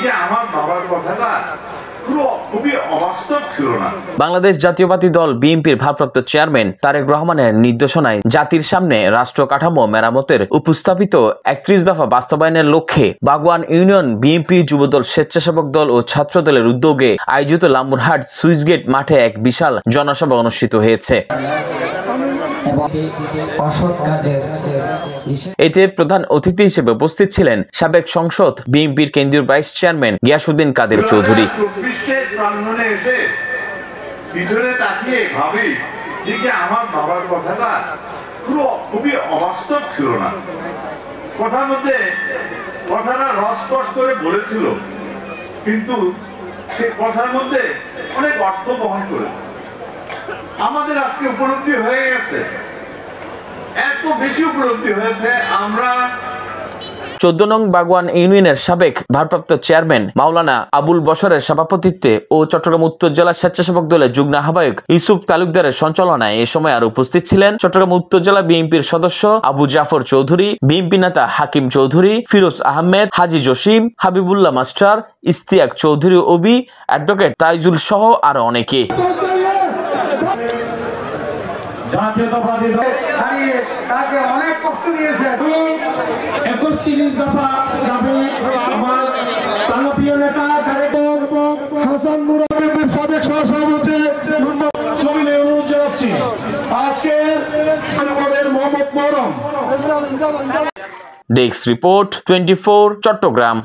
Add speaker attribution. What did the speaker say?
Speaker 1: যে আমার বাবার কথাটা খুবই অবাস্তব ছিল না।
Speaker 2: বাংলাদেশ জাতীয়বাদী দল বিএনপির ভারপ্রাপ্ত চেয়ারম্যান তারেক রহমানের নির্দেশনায় জাতির সামনে রাষ্ট্র কাঠামো মেরামতের উপস্থাপিত ৩১ দফা বাস্তবায়নের লক্ষ্যে বাগওয়ান ইউনিয়ন বিএনপি যুবদল, স্বেচ্ছাসেবক দল ও ছাত্র দলের উদ্যোগে আয়োজিত লাম্বুরহাট সুইচগেট মাঠে এক বিশাল জনসভা অনুষ্ঠিত হয়েছে। এতে প্রধান অতিথি হিসেবে উপস্থিত ছিলেন সাবেক সংসদ বিএনপির কেন্দ্রীয় ভাইস চেয়ারম্যান গিয়াসউদ্দিন কাদের চৌধুরী।
Speaker 1: পিছনে তাকিয়ে ভাবি যে আমার বাবার কথাটা খুবই অবাস্তব ছিল না। কথার মধ্যে কথাটা রসকস করে বলেছিল, কিন্তু সে কথার মধ্যে অনেক অর্থ বহন করেছে। আমাদের আজকে উপলব্ধি হয়ে গেছে, এত বেশি উপলব্ধি হয়েছে। আমরা
Speaker 2: ১৪ নং বাগওয়ান ইউনিয়নের সাবেক ভারপ্রাপ্ত চেয়ারম্যান মাওলানা আবুল বশরের সভাপতিত্বে ও চট্টগ্রাম উত্তর জেলা স্বেচ্ছাসেবক দলের যুগ্ম আহ্বায়ক ইউসুফ তালুকদারের সঞ্চালনায় এ সময় আর উপস্থিত ছিলেন চট্টগ্রাম উত্তর জেলা বিএনপির সদস্য আবু জাফর চৌধুরী, বিএনপি নেতা হাকিম চৌধুরী, ফিরোজ আহমেদ, হাজি জসিম, হাবিবুল্লাহ মাস্টার, ইস্তিয়াক চৌধুরী, ওবি, অ্যাডভোকেট তাইজুল সহ আরো অনেকে।
Speaker 3: তাকে অনেক কষ্ট দিয়েছে। ৩১ দফা দাবি আমার প্রাণপ্রিয় নেতা তারেক হাসান মুরাদের সাবেক সহসভাপতি সবিনয় অনুরোধ জানাচ্ছি। আজকে মোহাম্মদ মহরম।
Speaker 2: Desk report 24 Chittagong.